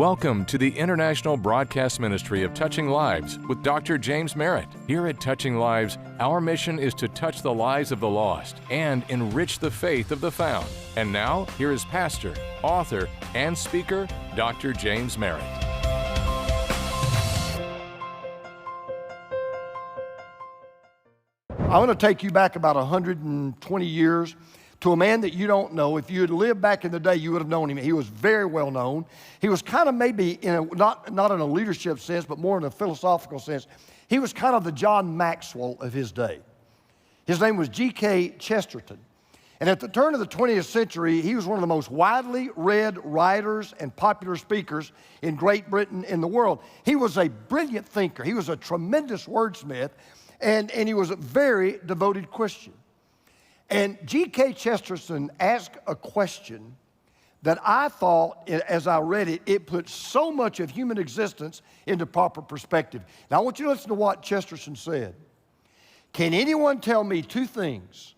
Welcome to the International Broadcast Ministry of Touching Lives with Dr. James Merritt. Here at Touching Lives, our mission is to touch the lives of the lost and enrich the faith of the found. And now, here is pastor, author, and speaker, Dr. James Merritt. I want to take you back about 120 years to a man that you don't know. If you had lived back in the day, you would have known him. He was very well known. He was kind of maybe, not in a leadership sense, but more in a philosophical sense. He was kind of the John Maxwell of his day. His name was G.K. Chesterton. And at the turn of the 20th century, he was one of the most widely read writers and popular speakers in Great Britain and the world. He was a brilliant thinker. He was a tremendous wordsmith, and he was a very devoted Christian. And G.K. Chesterton asked a question that I thought, as I read it, it put so much of human existence into proper perspective. Now, I want you to listen to what Chesterton said. Can anyone tell me two things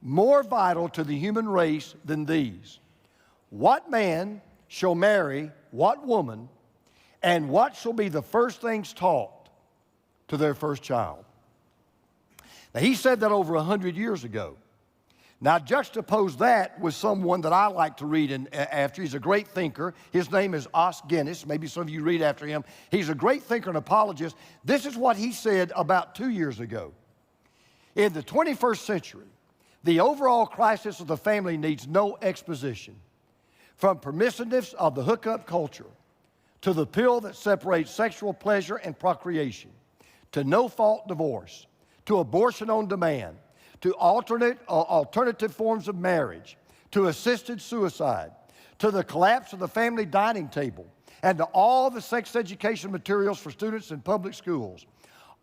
more vital to the human race than these? What man shall marry what woman, and what shall be the first things taught to their first child? Now, he said that over 100 years ago. Now, juxtapose that with someone that I like to read after. He's a great thinker. His name is Os Guinness. Maybe some of you read after him. He's a great thinker and apologist. This is what he said about 2 years ago. In the 21st century, the overall crisis of the family needs no exposition. From permissiveness of the hookup culture to the pill that separates sexual pleasure and procreation, to no-fault divorce, to abortion on demand, to alternative forms of marriage, to assisted suicide, to the collapse of the family dining table, and to all the sex education materials for students in public schools.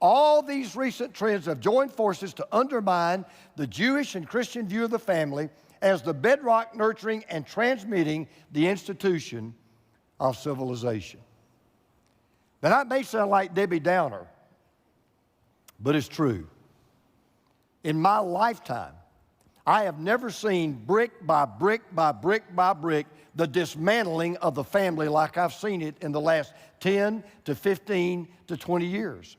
All these recent trends have joined forces to undermine the Jewish and Christian view of the family as the bedrock nurturing and transmitting the institution of civilization. Now, that may sound like Debbie Downer, but it's true. In my lifetime, I have never seen brick by brick by brick by brick the dismantling of the family like I've seen it in the last 10 to 15 to 20 years.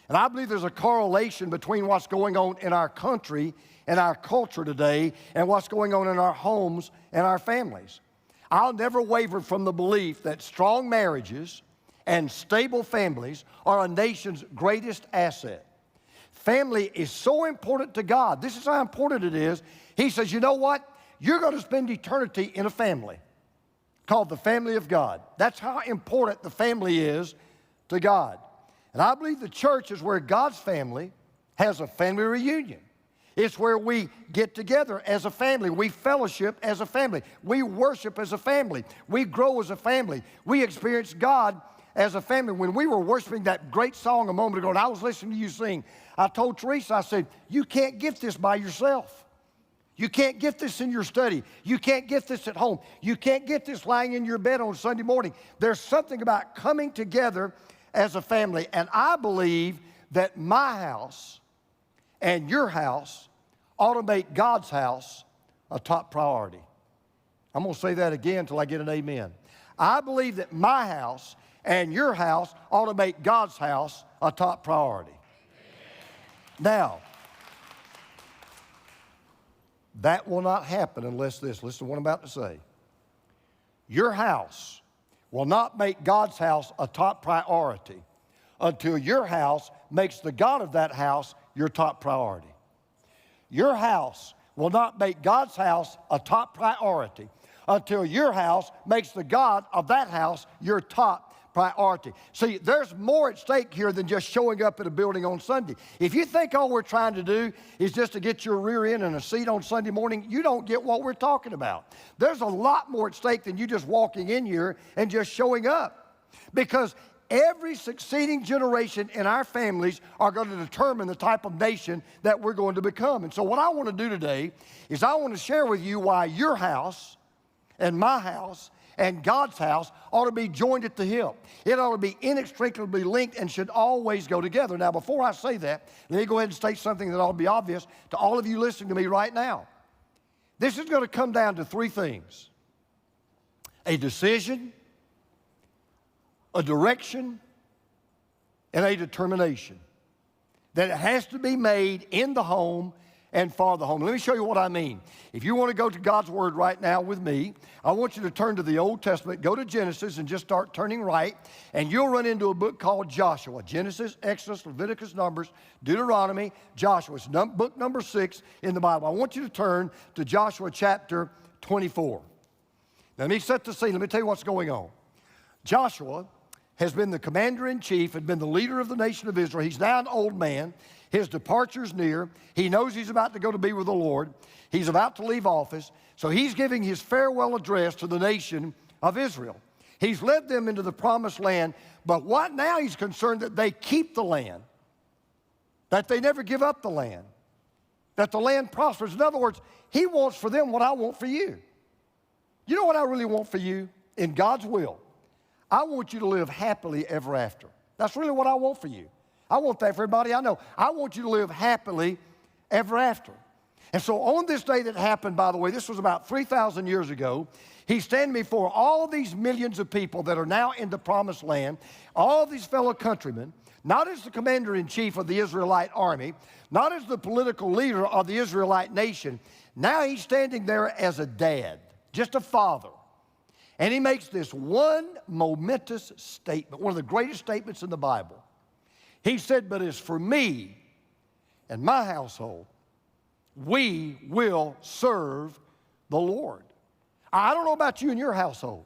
And I believe there's a correlation between what's going on in our country and our culture today and what's going on in our homes and our families. I'll never waver from the belief that strong marriages and stable families are a nation's greatest asset. Family is so important to God. This is how important it is. He says, you know what? You're going to spend eternity in a family called the family of God. That's how important the family is to God. And I believe the church is where God's family has a family reunion. It's where we get together as a family. We fellowship as a family. We worship as a family. We grow as a family. We experience God as a family. When we were worshiping that great song a moment ago, and I was listening to you sing, I told Teresa, I said, you can't get this by yourself. You can't get this in your study. You can't get this at home. You can't get this lying in your bed on Sunday morning. There's something about coming together as a family. And I believe that my house and your house ought to make God's house a top priority. I'm going to say that again until I get an amen. I believe that my house and your house ought to make God's house a top priority. Now, that will not happen unless this. Listen to what I'm about to say. Your house will not make God's house a top priority until your house makes the God of that house your top priority. Your house will not make God's house a top priority until your house makes the God of that house your top priority. See, there's more at stake here than just showing up at a building on Sunday. If you think all we're trying to do is just to get your rear end in a seat on Sunday morning, you don't get what we're talking about. There's a lot more at stake than you just walking in here and just showing up. Because every succeeding generation in our families are going to determine the type of nation that we're going to become. And so what I want to do today is I want to share with you why your house and my house and God's house ought to be joined at the hip. It ought to be inextricably linked and should always go together. Now, before I say that, let me go ahead and state something that ought to be obvious to all of you listening to me right now. This is going to come down to three things: a decision, a direction, and a determination that it has to be made in the home and for the home. Let me show you what I mean. If you want to go to God's Word right now with me, I want you to turn to the Old Testament, go to Genesis, and just start turning right, and you'll run into a book called Joshua. Genesis, Exodus, Leviticus, Numbers, Deuteronomy, Joshua. It's book number 6 in the Bible. I want you to turn to Joshua chapter 24. Now, let me set the scene. Let me tell you what's going on. Joshua has been the commander-in-chief, had been the leader of the nation of Israel. He's now an old man. His departure's near. He knows he's about to go to be with the Lord. He's about to leave office. So he's giving his farewell address to the nation of Israel. He's led them into the promised land, but what now he's concerned that they keep the land, that they never give up the land, that the land prospers. In other words, he wants for them what I want for you. You know what I really want for you? In God's will, I want you to live happily ever after. That's really what I want for you. I want that for everybody I know. I want you to live happily ever after. And so on this day that happened, by the way, this was about 3,000 years ago, he's standing before all these millions of people that are now in the promised land, all these fellow countrymen, not as the commander-in-chief of the Israelite army, not as the political leader of the Israelite nation. Now he's standing there as a dad, just a father. And he makes this one momentous statement, one of the greatest statements in the Bible. He said, but as for me and my household, we will serve the Lord. I don't know about you and your household.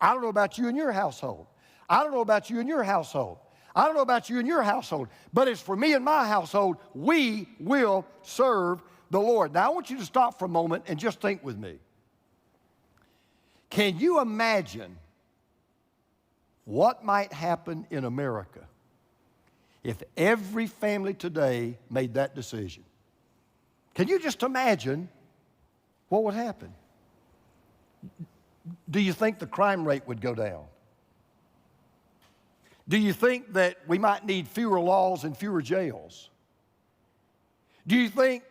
I don't know about you and your household. I don't know about you and your household. I don't know about you and your household. But as for me and my household, we will serve the Lord. Now I want you to stop for a moment and just think with me. Can you imagine what might happen in America if every family today made that decision? Can you just imagine what would happen? Do you think the crime rate would go down? Do you think that we might need fewer laws and fewer jails? Do you think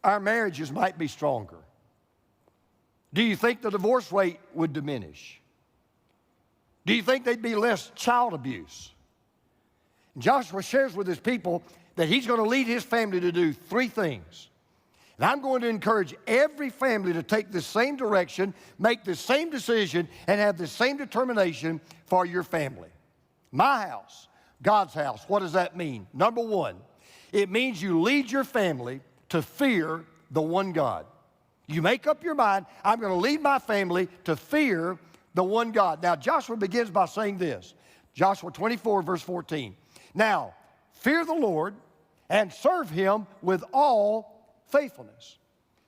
our marriages might be stronger? Do you think the divorce rate would diminish? Do you think there'd be less child abuse? Joshua shares with his people that he's going to lead his family to do 3 things. And I'm going to encourage every family to take this same direction, make this same decision, and have this same determination for your family. My house, God's house. What does that mean? Number 1, it means you lead your family to fear the one God. You make up your mind, I'm going to lead my family to fear the one God. Now, Joshua begins by saying this. Joshua 24, verse 14. Now, fear the Lord and serve him with all faithfulness.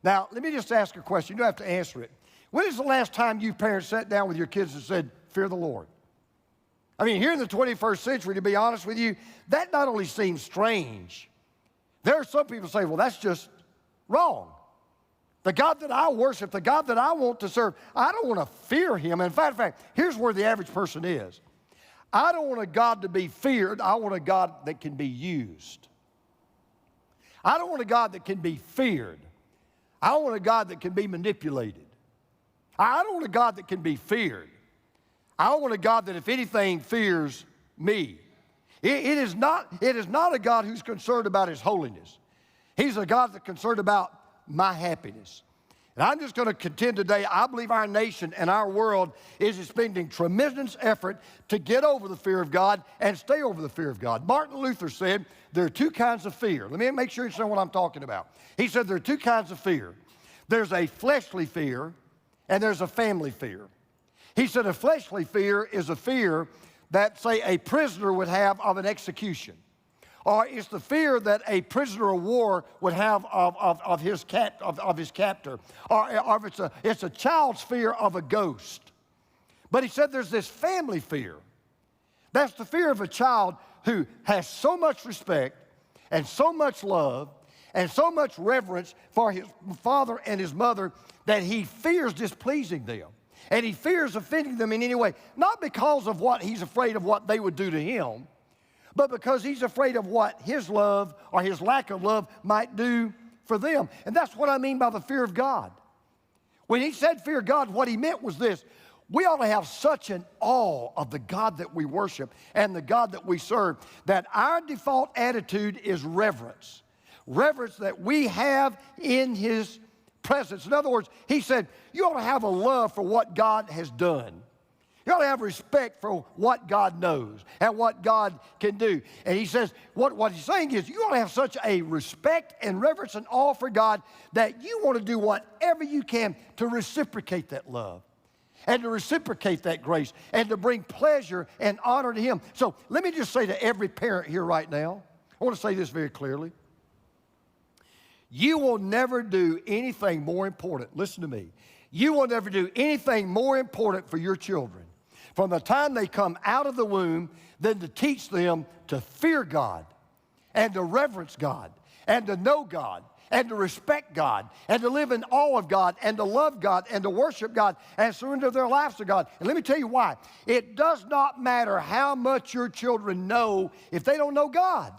Now, let me just ask a question. You don't have to answer it. When is the last time you parents sat down with your kids and said, fear the Lord? I mean, here in the 21st century, to be honest with you, that not only seems strange. There are some people who say, well, that's just wrong. The God that I worship, the God that I want to serve, I don't want to fear him. In fact, here's where the average person is. I don't want a God to be feared. I want a God that can be used. I don't want a God that can be feared. I want a God that can be manipulated. I don't want a God that can be feared. I want a God that, if anything, fears me. It is not a God who's concerned about his holiness. He's a God that's concerned about my happiness. And I'm just going to contend today, I believe our nation and our world is expending tremendous effort to get over the fear of God and stay over the fear of God. Martin Luther said there are 2 kinds of fear. Let me make sure you understand what I'm talking about. He said there are 2 kinds of fear. There's a fleshly fear and there's a family fear. He said a fleshly fear is a fear that, say, a prisoner would have of an execution. Or it's the fear that a prisoner of war would have of his captor. Or it's a child's fear of a ghost. But he said there's this family fear. That's the fear of a child who has so much respect and so much love and so much reverence for his father and his mother that he fears displeasing them. And he fears offending them in any way. Not because of what he's afraid of what they would do to him, but because he's afraid of what his love or his lack of love might do for them. And that's what I mean by the fear of God. When he said fear God, what he meant was this. We ought to have such an awe of the God that we worship and the God that we serve that our default attitude is reverence. Reverence that we have in His presence. In other words, he said, you ought to have a love for what God has done. You ought to have respect for what God knows and what God can do. And he says, what he's saying is, you ought to have such a respect and reverence and awe for God that you want to do whatever you can to reciprocate that love and to reciprocate that grace and to bring pleasure and honor to Him. So let me just say to every parent here right now, I want to say this very clearly. You will never do anything more important. Listen to me. You will never do anything more important for your children from the time they come out of the womb than to teach them to fear God and to reverence God and to know God and to respect God and to live in awe of God and to love God and to worship God and surrender their lives to God. And let me tell you why. It does not matter how much your children know if they don't know God.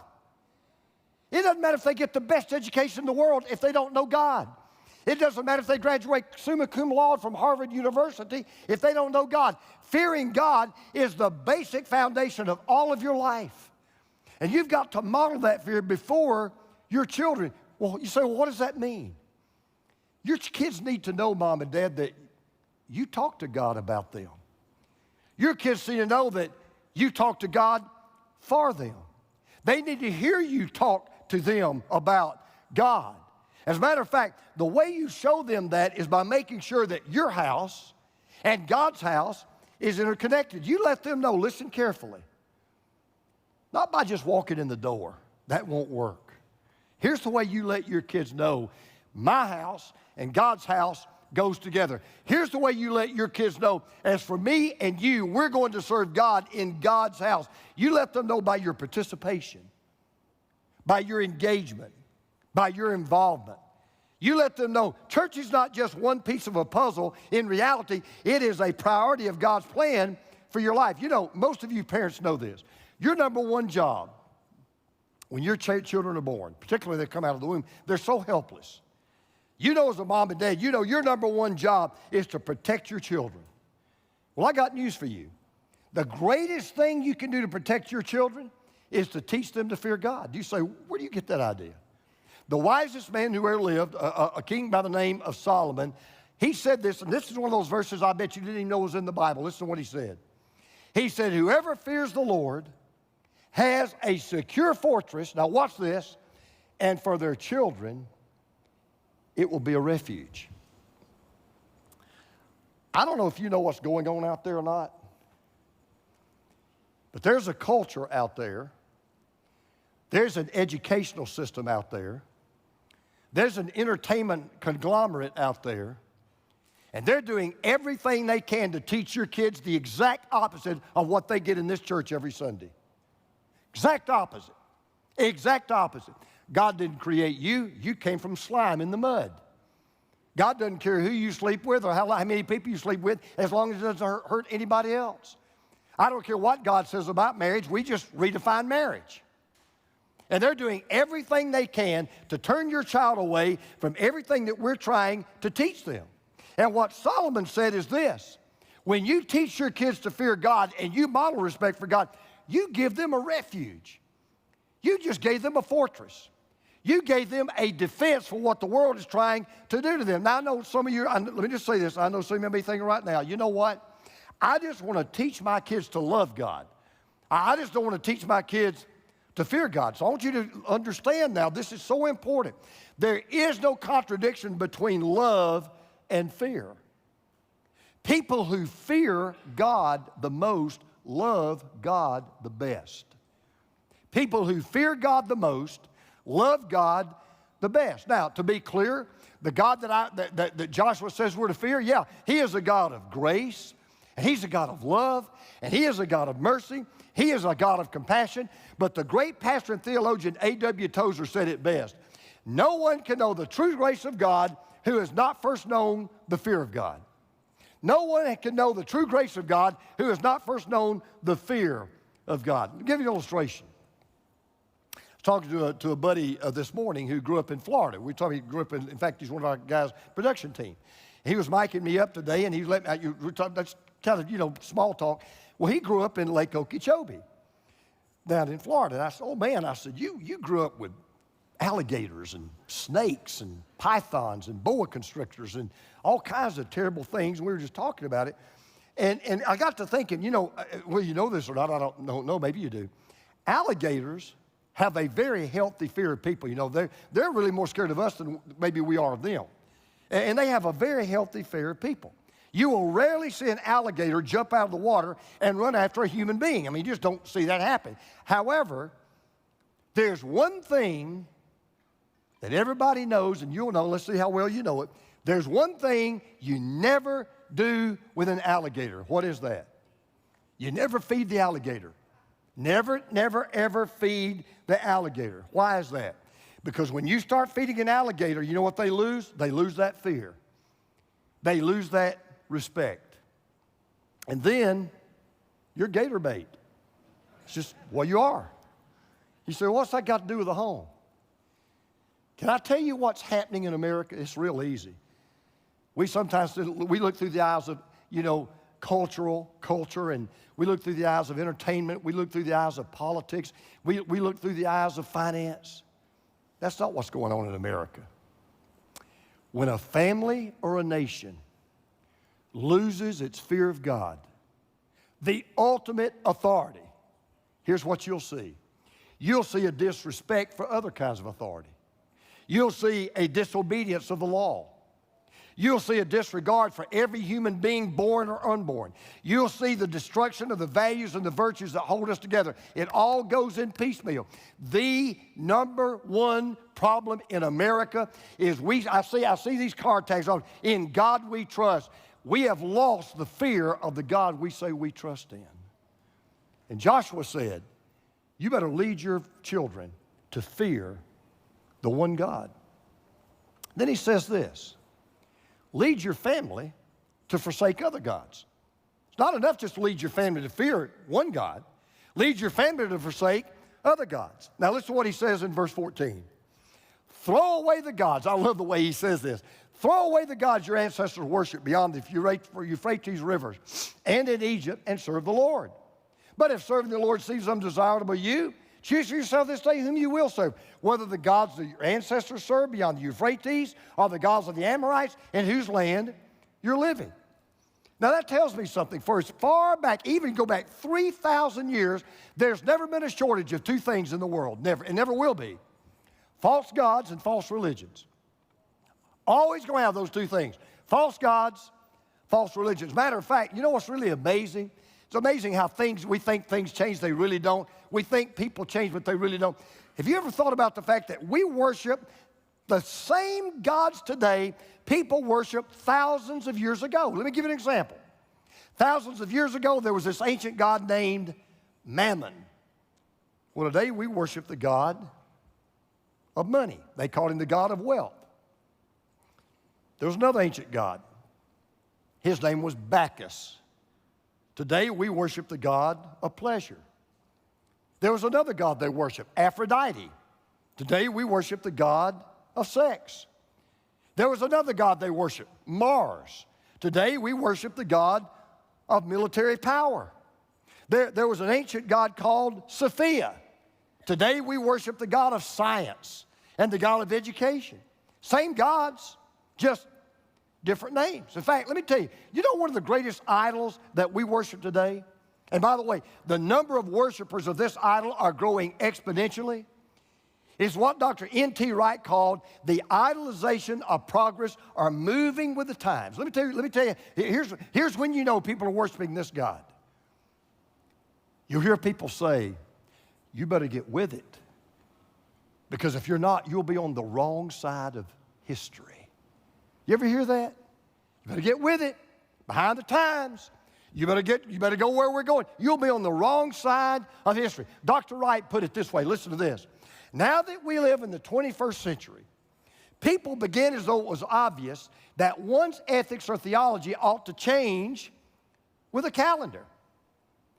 It doesn't matter if they get the best education in the world if they don't know God. It doesn't matter if they graduate summa cum laude from Harvard University if they don't know God. Fearing God is the basic foundation of all of your life. And you've got to model that fear before your children. Well, you say, well, what does that mean? Your kids need to know, Mom and Dad, that you talk to God about them. Your kids need to know that you talk to God for them. They need to hear you talk to them about God. As a matter of fact, the way you show them that is by making sure that your house and God's house is interconnected. You let them know, listen carefully. Not by just walking in the door. That won't work. Here's the way you let your kids know my house and God's house goes together. Here's the way you let your kids know, as for me and you, we're going to serve God in God's house. You let them know by your participation, by your engagement, by your involvement. You let them know church is not just one piece of a puzzle. In reality, it is a priority of God's plan for your life. You know, most of you parents know this. Your number one job when your children are born, particularly they come out of the womb, they're so helpless. You know, as a mom and dad, you know your number one job is to protect your children. Well, I got news for you. The greatest thing you can do to protect your children is to teach them to fear God. You say, where do you get that idea? The wisest man who ever lived, a king by the name of Solomon, he said this, and this is one of those verses I bet you didn't even know was in the Bible. Listen to what he said. He said, whoever fears the Lord has a secure fortress, now watch this, and for their children, it will be a refuge. I don't know if you know what's going on out there or not, but there's a culture out there. There's an educational system out there. There's an entertainment conglomerate out there. And they're doing everything they can to teach your kids the exact opposite of what they get in this church every Sunday. Exact opposite. Exact opposite. God didn't create you. You came from slime in the mud. God doesn't care who you sleep with or how many people you sleep with as long as it doesn't hurt anybody else. I don't care what God says about marriage. We just redefine marriage. And they're doing everything they can to turn your child away from everything that we're trying to teach them. And what Solomon said is this: when you teach your kids to fear God and you model respect for God, you give them a refuge. You just gave them a fortress. You gave them a defense for what the world is trying to do to them. Now, I know some of you, let me just say this. I know some of you may be thinking right now, you know what? I just want to teach my kids to love God. I just don't want to teach my kids to fear God. So I want you to understand now, this is so important. There is no contradiction between love and fear. People who fear God the most love God the best. People who fear God the most love God the best. Now, to be clear, the God that Joshua says we're to fear, yeah, He is a God of grace, and He's a God of love, and He is a God of mercy. He is a God of compassion. But the great pastor and theologian A.W. Tozer said it best: no one can know the true grace of God who has not first known the fear of God. No one can know the true grace of God who has not first known the fear of God. I'll give you an illustration. I was talking to a buddy this morning who grew up in Florida. He grew up in fact, he's one of our guys' production team. He was micing me up today, and he let me, kind of, small talk. Well, he grew up in Lake Okeechobee down in Florida. And I said, oh, man, I said, you grew up with alligators and snakes and pythons and boa constrictors and all kinds of terrible things. And we were just talking about it. And I got to thinking, well, you know this or not, I don't know, maybe you do. Alligators have a very healthy fear of people. They're really more scared of us than maybe we are of them. And they have a very healthy fear of people. You will rarely see an alligator jump out of the water and run after a human being. I mean, you just don't see that happen. However, there's one thing that everybody knows, and you'll know, let's see how well you know it. There's one thing you never do with an alligator. What is that? You never feed the alligator. Never, never, ever feed the alligator. Why is that? Because when you start feeding an alligator, you know what they lose? They lose that fear. They lose that respect. And then you're gator bait. It's just, well, you are. You say, what's that got to do with the home? Can I tell you what's happening in America? It's real easy. We sometimes look through the eyes of, culture, and we look through the eyes of entertainment. We look through the eyes of politics. We look through the eyes of finance. That's not what's going on in America. When a family or a nation loses its fear of God, the ultimate authority, here's what you'll see. You'll see a disrespect for other kinds of authority. You'll see a disobedience of the law. You'll see a disregard for every human being, born or unborn. You'll see the destruction of the values and the virtues that hold us together. It all goes in piecemeal. The number one problem in America is I see these card tags on, in God we trust. We have lost the fear of the God we say we trust in. And Joshua said, you better lead your children to fear the one God. Then he says this, lead your family to forsake other gods. It's not enough just to lead your family to fear one God. Lead your family to forsake other gods. Now listen to what he says in verse 14. Throw away the gods. I love the way he says this. Throw away the gods your ancestors worshiped beyond the Euphrates rivers and in Egypt and serve the Lord. But if serving the Lord seems undesirable to you, choose for yourself this day whom you will serve, whether the gods that your ancestors served beyond the Euphrates or the gods of the Amorites in whose land you're living. Now that tells me something. For as far back, even go back 3,000 years, there's never been a shortage of two things in the world. Never. It never will be. False gods and false religions. Always going to have those two things. False gods, false religions. Matter of fact, you know what's really amazing? It's amazing how we think things change, they really don't. We think people change, but they really don't. Have you ever thought about the fact that we worship the same gods today people worshiped thousands of years ago? Let me give you an example. Thousands of years ago, there was this ancient god named Mammon. Well, today we worship the god of money. They called him the god of wealth. There was another ancient god. His name was Bacchus. Today we worship the god of pleasure. There was another god they worshiped, Aphrodite. Today we worship the god of sex. There was another god they worshiped, Mars. Today we worship the god of military power. There was an ancient god called Sophia. Today we worship the god of science and the god of education. Same gods, just different names. In fact, let me tell you, you know one of the greatest idols that we worship today? And by the way, the number of worshipers of this idol are growing exponentially. It's what Dr. N.T. Wright called the idolization of progress or moving with the times. Let me tell you, here's when you know people are worshiping this God. You'll hear people say, you better get with it. Because if you're not, you'll be on the wrong side of history. You ever hear that? You better get with it, behind the times. You better go where we're going. You'll be on the wrong side of history. Dr. Wright put it this way. Listen to this. Now that we live in the 21st century, people begin as though it was obvious that one's ethics or theology ought to change with a calendar.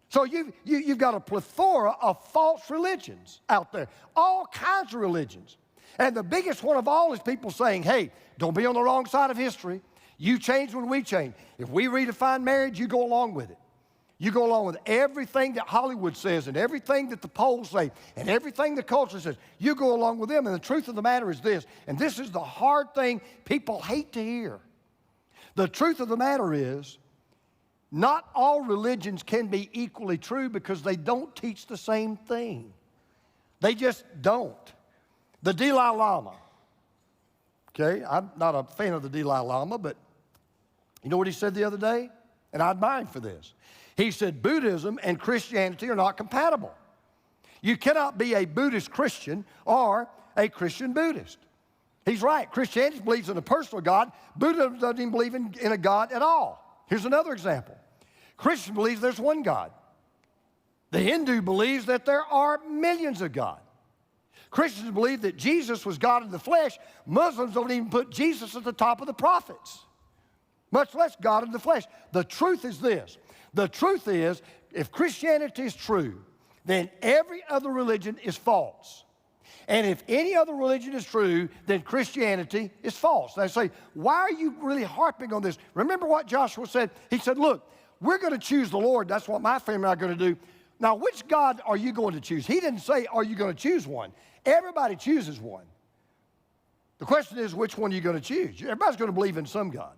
So you've got a plethora of false religions out there, all kinds of religions. And the biggest one of all is people saying, hey, don't be on the wrong side of history. You change when we change. If we redefine marriage, you go along with it. You go along with everything that Hollywood says and everything that the polls say and everything the culture says. You go along with them. And the truth of the matter is this, and this is the hard thing people hate to hear. The truth of the matter is, not all religions can be equally true because they don't teach the same thing. They just don't. The Dalai Lama, okay, I'm not a fan of the Dalai Lama, but you know what he said the other day? And I admire him for this. He said, Buddhism and Christianity are not compatible. You cannot be a Buddhist Christian or a Christian Buddhist. He's right. Christianity believes in a personal God. Buddhism doesn't even believe in a God at all. Here's another example. Christian believes there's one God. The Hindu believes that there are millions of gods. Christians believe that Jesus was God in the flesh. Muslims don't even put Jesus at the top of the prophets, much less God in the flesh. The truth is this. The truth is, if Christianity is true, then every other religion is false. And if any other religion is true, then Christianity is false. They say, why are you really harping on this? Remember what Joshua said? He said, look, we're going to choose the Lord. That's what my family and I are going to do. Now, which God are you going to choose? He didn't say, are you going to choose one? Everybody chooses one. The question is, which one are you going to choose? Everybody's going to believe in some God.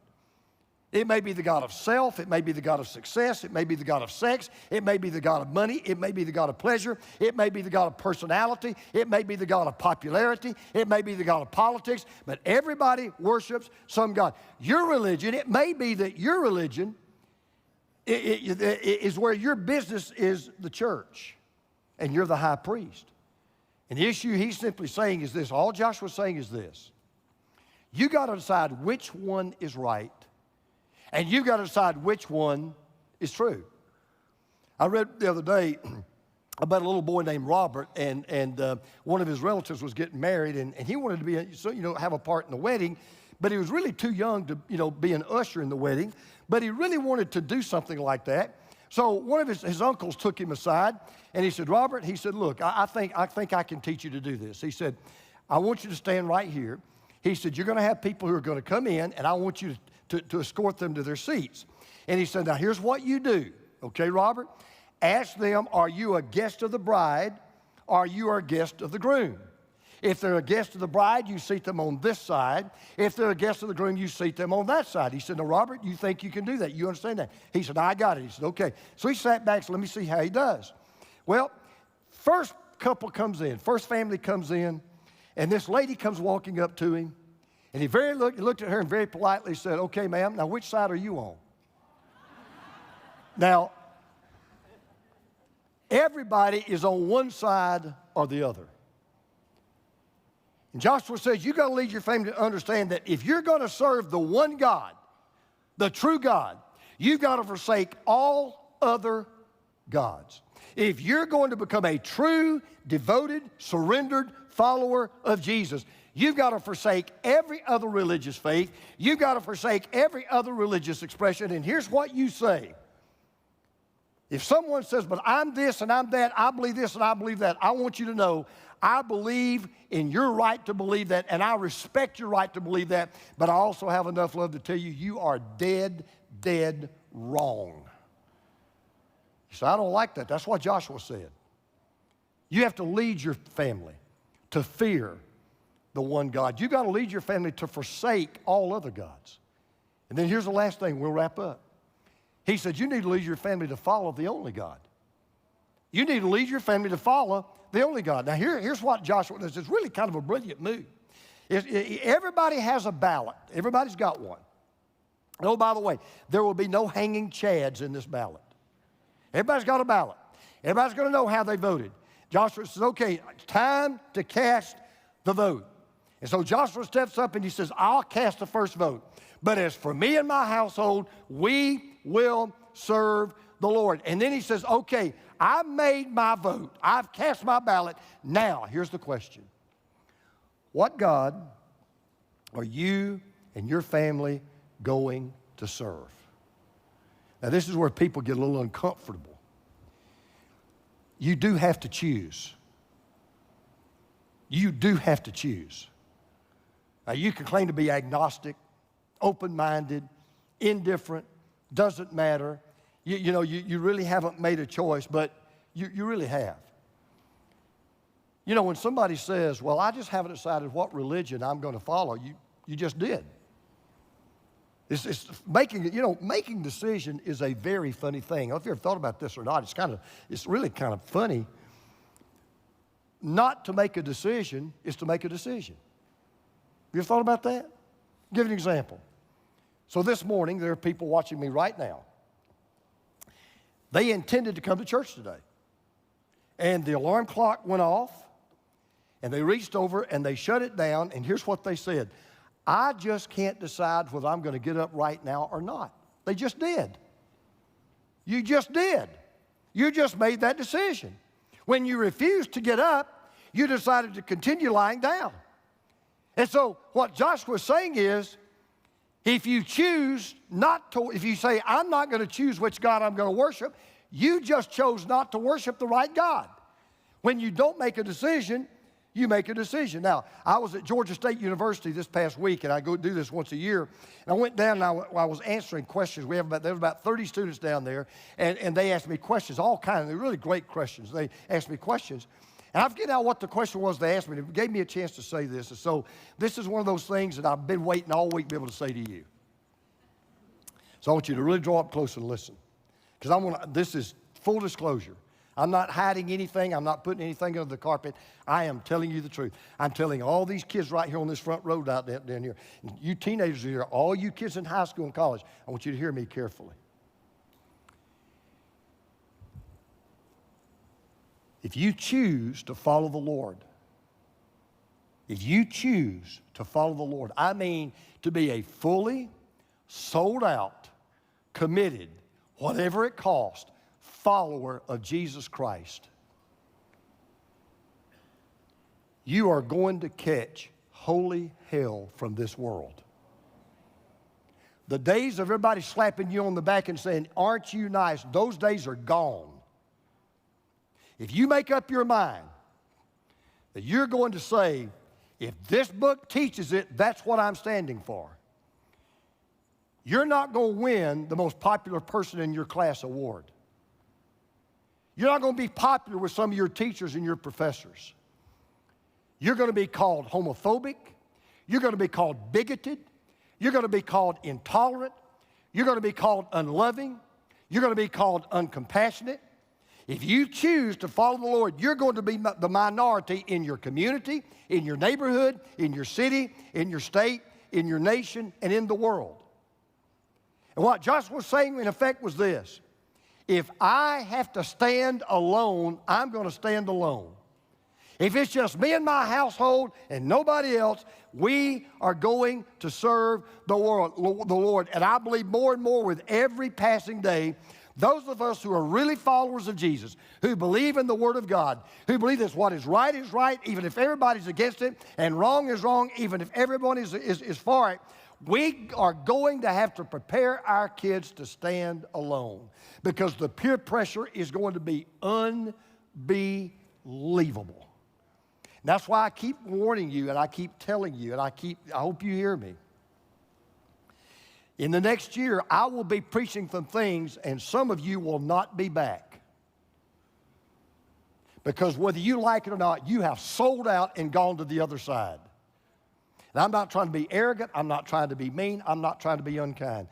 It may be the God of self. It may be the God of success. It may be the God of sex. It may be the God of money. It may be the God of pleasure. It may be the God of personality. It may be the God of popularity. It may be the God of politics. But everybody worships some God. Your religion, it may be that your religion is where your business is the church, and you're the high priest. And the issue he's simply saying is this. All Joshua's saying is this. You got to decide which one is right, and you've got to decide which one is true. I read the other day about a little boy named Robert, and one of his relatives was getting married, and he wanted to be, have a part in the wedding, but he was really too young to, be an usher in the wedding, but he really wanted to do something like that. So one of his uncles took him aside, and he said, Robert, he said, look, I think I can teach you to do this. He said, I want you to stand right here. He said, you're going to have people who are going to come in, and I want you to escort them to their seats. And he said, now here's what you do. Okay, Robert? Ask them, are you a guest of the bride, or you are a guest of the groom? If they're a guest of the bride, you seat them on this side. If they're a guest of the groom, you seat them on that side. He said, now, Robert, you think you can do that? You understand that? He said, I got it. He said, okay. So he sat back, so let me see how he does. Well, first couple comes in, first family comes in, and this lady comes walking up to him, and he looked at her and very politely said, okay, ma'am, now which side are you on? Now, everybody is on one side or the other. And Joshua says, you got to lead your family to understand that if you're going to serve the one God, the true God, you've got to forsake all other gods. If you're going to become a true, devoted, surrendered follower of Jesus, you've got to forsake every other religious faith. You've got to forsake every other religious expression. And here's what you say. If someone says, but I'm this and I'm that, I believe this and I believe that, I want you to know, I believe in your right to believe that, and I respect your right to believe that, but I also have enough love to tell you, you are dead, dead wrong. You say, I don't like that. That's what Joshua said. You have to lead your family to fear the one God. You've got to lead your family to forsake all other gods. And then here's the last thing, we'll wrap up. He said, you need to lead your family to follow the only God. You need to lead your family to follow the only God. Now, here's what Joshua does. It's really kind of a brilliant move. Everybody has a ballot. Everybody's got one. Oh, by the way, there will be no hanging chads in this ballot. Everybody's got a ballot. Everybody's going to know how they voted. Joshua says, okay, it's time to cast the vote. And so Joshua steps up and he says, I'll cast the first vote. But as for me and my household, we will serve the Lord. And then he says, okay, I made my vote. I've cast my ballot. Now, here's the question. What God are you and your family going to serve? Now, this is where people get a little uncomfortable. You do have to choose. You do have to choose. Now, you can claim to be agnostic. open-minded, indifferent, doesn't matter. You really haven't made a choice, but you really have. You know, when somebody says, well, I just haven't decided what religion I'm going to follow, you just did. It's making decision is a very funny thing. I don't know if you ever thought about this or not. It's really kind of funny. Not to make a decision is to make a decision. You ever thought about that? I'll give you an example. So this morning, there are people watching me right now. They intended to come to church today. And the alarm clock went off, and they reached over and they shut it down, and here's what they said. I just can't decide whether I'm going to get up right now or not. They just did. You just did. You just made that decision. When you refused to get up, you decided to continue lying down. And so what Joshua's saying is, if you choose not to, if you say, I'm not going to choose which God I'm going to worship, you just chose not to worship the right God. When you don't make a decision, you make a decision. Now, I was at Georgia State University this past week, and I go do this once a year. And I went down, and I was answering questions. There was about 30 students down there, and they asked me questions, all kinds. They're really great questions. They asked me questions. And I forget now what the question was they asked me. It gave me a chance to say this. And so this is one of those things that I've been waiting all week to be able to say to you. So I want you to really draw up close and listen. Because this is full disclosure. I'm not hiding anything. I'm not putting anything under the carpet. I am telling you the truth. I'm telling all these kids right here on this front row down here. You teenagers here, all you kids in high school and college, I want you to hear me carefully. If you choose to follow the Lord, I mean to be a fully sold out, committed, whatever it costs, follower of Jesus Christ, you are going to catch holy hell from this world. The days of everybody slapping you on the back and saying, aren't you nice, those days are gone. If you make up your mind that you're going to say, if this book teaches it, that's what I'm standing for, you're not going to win the most popular person in your class award. You're not going to be popular with some of your teachers and your professors. You're going to be called homophobic. You're going to be called bigoted. You're going to be called intolerant. You're going to be called unloving. You're going to be called uncompassionate. If you choose to follow the Lord, you're going to be the minority in your community, in your neighborhood, in your city, in your state, in your nation, and in the world. And what Joshua was saying, in effect, was this. If I have to stand alone, I'm going to stand alone. If it's just me and my household and nobody else, we are going to serve the Lord. And I believe more and more with every passing day, those of us who are really followers of Jesus, who believe in the Word of God, who believe that what is right, even if everybody's against it, and wrong is wrong, even if everyone is for it, we are going to have to prepare our kids to stand alone because the peer pressure is going to be unbelievable. That's why I keep warning you and I keep telling you and I hope you hear me. In the next year, I will be preaching some things and some of you will not be back. Because whether you like it or not, you have sold out and gone to the other side. And I'm not trying to be arrogant. I'm not trying to be mean. I'm not trying to be unkind.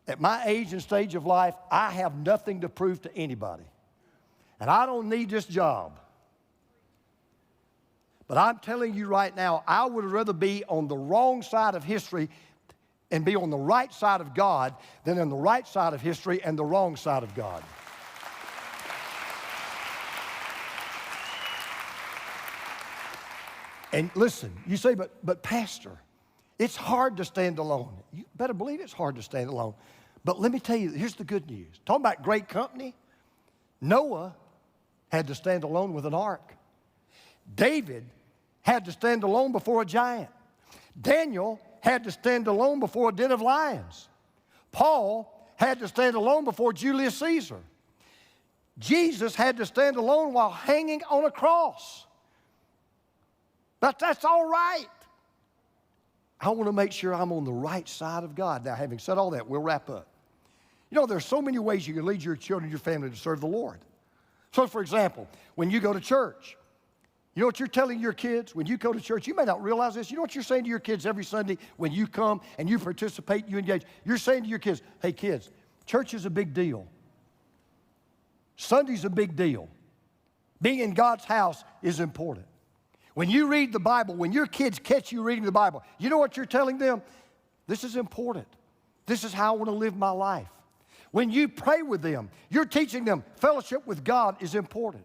At my age and stage of life, I have nothing to prove to anybody. And I don't need this job. But I'm telling you right now, I would rather be on the wrong side of history and be on the right side of God than on the right side of history and the wrong side of God. And listen, you say, but Pastor, it's hard to stand alone. You better believe it's hard to stand alone. But let me tell you, here's the good news. Talking about great company, Noah had to stand alone with an ark. David had to stand alone before a giant. Daniel had to stand alone before a den of lions. Paul had to stand alone before Julius Caesar. Jesus had to stand alone while hanging on a cross. But that's all right. I want to make sure I'm on the right side of God. Now, having said all that, we'll wrap up. You know, there's so many ways you can lead your children and your family to serve the Lord. So, for example, when you go to church, you know what you're telling your kids? When you go to church, you may not realize this. You know what you're saying to your kids every Sunday when you come and you participate, you engage? You're saying to your kids, hey, kids, church is a big deal. Sunday's a big deal. Being in God's house is important. When you read the Bible, when your kids catch you reading the Bible, you know what you're telling them? This is important. This is how I want to live my life. When you pray with them, you're teaching them fellowship with God is important.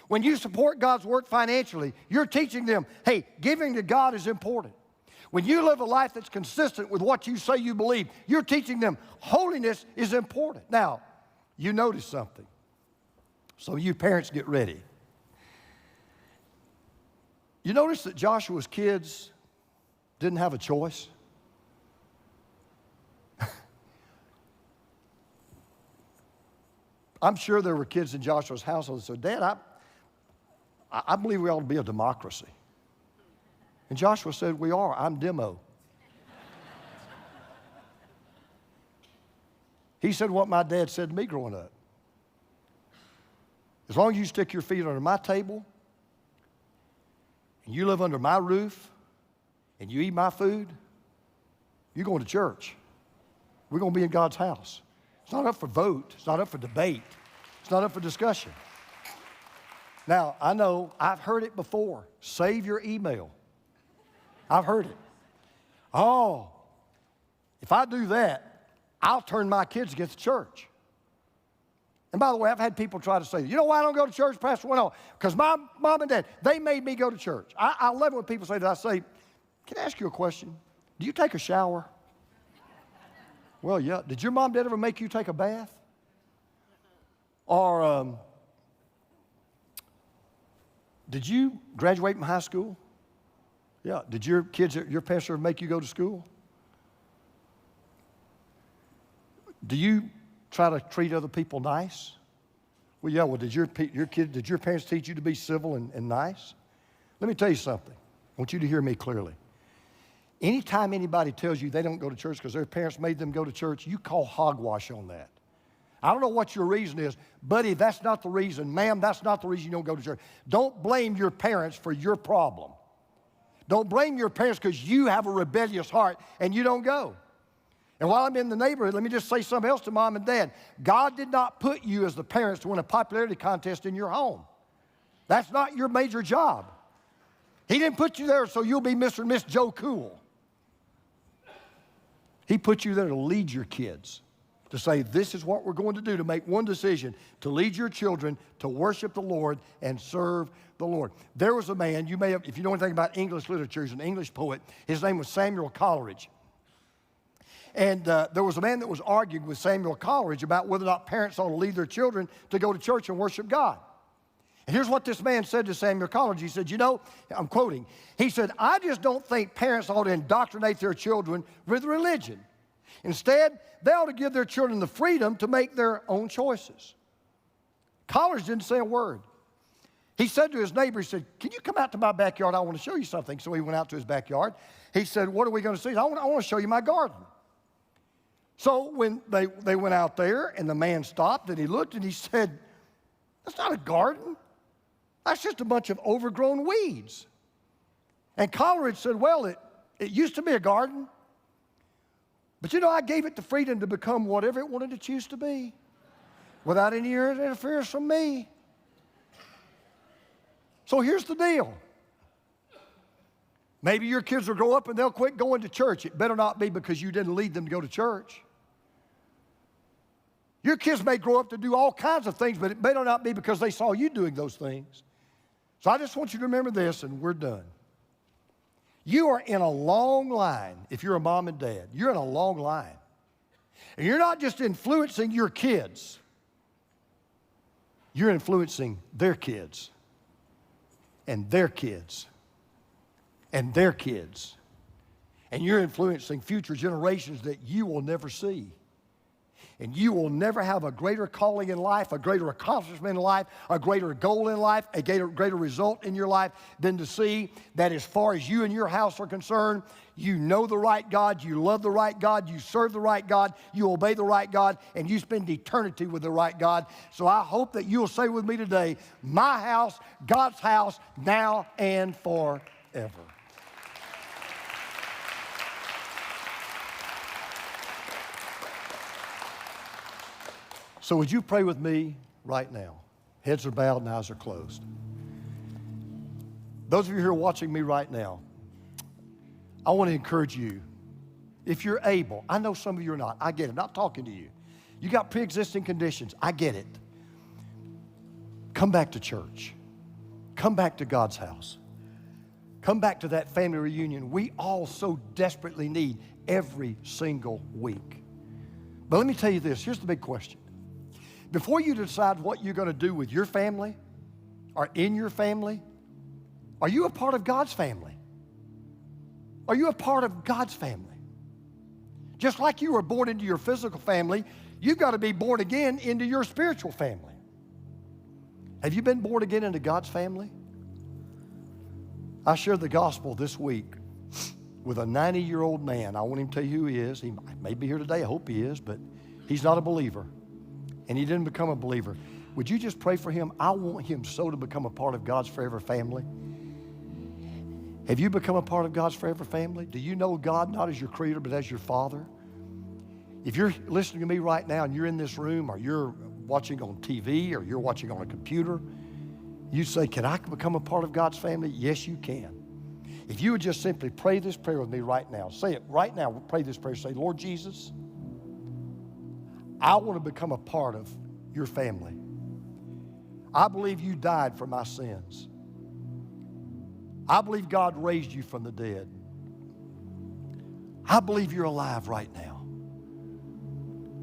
When you support God's work financially, you're teaching them, hey, giving to God is important. When you live a life that's consistent with what you say you believe, you're teaching them holiness is important. Now, you notice something. So you parents get ready. You notice that Joshua's kids didn't have a choice? I'm sure there were kids in Joshua's household that said, Dad, I believe we ought to be a democracy. And Joshua said, we are. I'm demo. He said what my dad said to me growing up. As long as you stick your feet under my table, and you live under my roof, and you eat my food, you're going to church. We're going to be in God's house. It's not up for vote. It's not up for debate. It's not up for discussion. Now, I know I've heard it before. Save your email. I've heard it. Oh, if I do that, I'll turn my kids against the church. And by the way, I've had people try to say, you know why I don't go to church, Pastor? Well, no, because my mom and dad, they made me go to church. I love it when people say that. I say, can I ask you a question? Do you take a shower? Well, yeah. Did your mom and dad ever make you take a bath? Or did you graduate from high school? Yeah. Did your kids, your parents ever make you go to school? Do you try to treat other people nice? Well, yeah. Well, did your parents teach you to be civil and nice? Let me tell you something. I want you to hear me clearly. Anytime anybody tells you they don't go to church because their parents made them go to church, you call hogwash on that. I don't know what your reason is, buddy, that's not the reason. Ma'am, that's not the reason you don't go to church. Don't blame your parents for your problem. Don't blame your parents because you have a rebellious heart and you don't go. And while I'm in the neighborhood, let me just say something else to mom and dad. God did not put you as the parents to win a popularity contest in your home. That's not your major job. He didn't put you there so you'll be Mr. and Miss Joe Cool. He put you there to lead your kids, to say this is what we're going to do, to make one decision, to lead your children to worship the Lord and serve the Lord. There was a man, you may have, if you know anything about English literature, he's an English poet. His name was Samuel Coleridge. And there was a man that was arguing with Samuel Coleridge about whether or not parents ought to lead their children to go to church and worship God. And here's what this man said to Samuel Coleridge. He said, you know, I'm quoting, he said, I just don't think parents ought to indoctrinate their children with religion. Instead, they ought to give their children the freedom to make their own choices. Coleridge didn't say a word. He said to his neighbor, he said, can you come out to my backyard? I want to show you something. So he went out to his backyard. He said, what are we going to see? I want to show you my garden. So when they went out there and the man stopped and he looked and he said, that's not a garden. That's just a bunch of overgrown weeds. And Coleridge said, well, it used to be a garden. But you know, I gave it the freedom to become whatever it wanted to choose to be without any interference from me. So here's the deal. Maybe your kids will grow up and they'll quit going to church. It better not be because you didn't lead them to go to church. Your kids may grow up to do all kinds of things, but it better not be because they saw you doing those things. So I just want you to remember this, and we're done. You are in a long line. If you're a mom and dad, you're in a long line. And you're not just influencing your kids. You're influencing their kids and their kids and their kids. And you're influencing future generations that you will never see. And you will never have a greater calling in life, a greater accomplishment in life, a greater goal in life, a greater result in your life than to see that as far as you and your house are concerned, you know the right God, you love the right God, you serve the right God, you obey the right God, and you spend eternity with the right God. So I hope that you'll say with me today, my house, God's house, now and forever. So would you pray with me right now? Heads are bowed and eyes are closed. Those of you who are watching me right now, I want to encourage you, if you're able, I know some of you are not, I get it, I'm not talking to you. You got pre-existing conditions, I get it. Come back to church. Come back to God's house. Come back to that family reunion we all so desperately need every single week. But let me tell you this, here's the big question. Before you decide what you're going to do with your family or in your family, are you a part of God's family? Are you a part of God's family? Just like you were born into your physical family, you've got to be born again into your spiritual family. Have you been born again into God's family? I shared the gospel this week with a 90-year-old man. I want him to tell you who he is. He may be here today. I hope he is, but he's not a believer. And he didn't become a believer. Would you just pray for him? I want him so to become a part of God's forever family. Have you become a part of God's forever family? Do you know God not as your creator, but as your Father? If you're listening to me right now and you're in this room or you're watching on TV or you're watching on a computer, you say, can I become a part of God's family? Yes, you can. If you would just simply pray this prayer with me right now, say it right now, pray this prayer, say, Lord Jesus, I want to become a part of your family. I believe you died for my sins. I believe God raised you from the dead. I believe you're alive right now.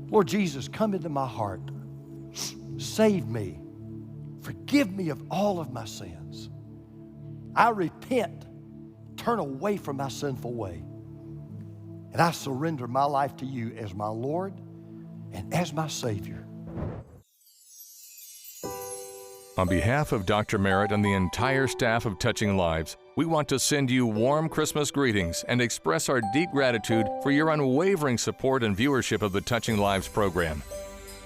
Lord Jesus, come into my heart. Save me. Forgive me of all of my sins. I repent. Turn away from my sinful way. And I surrender my life to you as my Lord and as my Savior. On behalf of Dr. Merritt and the entire staff of Touching Lives, we want to send you warm Christmas greetings and express our deep gratitude for your unwavering support and viewership of the Touching Lives program.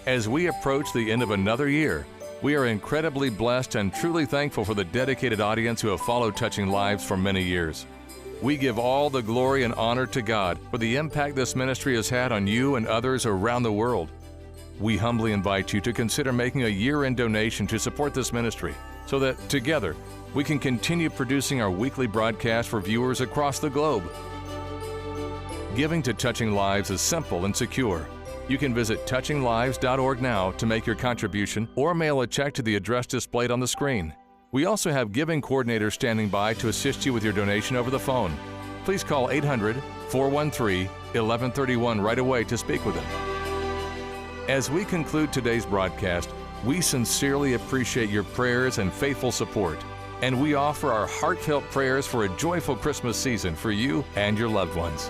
As we approach the end of another year, we are incredibly blessed and truly thankful for the dedicated audience who have followed Touching Lives for many years. We give all the glory and honor to God for the impact this ministry has had on you and others around the world. We humbly invite you to consider making a year-end donation to support this ministry so that together we can continue producing our weekly broadcast for viewers across the globe. Giving to Touching Lives is simple and secure. You can visit touchinglives.org now to make your contribution or mail a check to the address displayed on the screen. We also have giving coordinators standing by to assist you with your donation over the phone. Please call 800-413-1131 right away to speak with them. As we conclude today's broadcast, we sincerely appreciate your prayers and faithful support, and we offer our heartfelt prayers for a joyful Christmas season for you and your loved ones.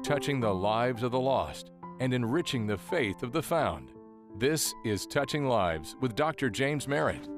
touching the lives of the lost and enriching the faith of the found. This is Touching Lives with Dr. James Merritt.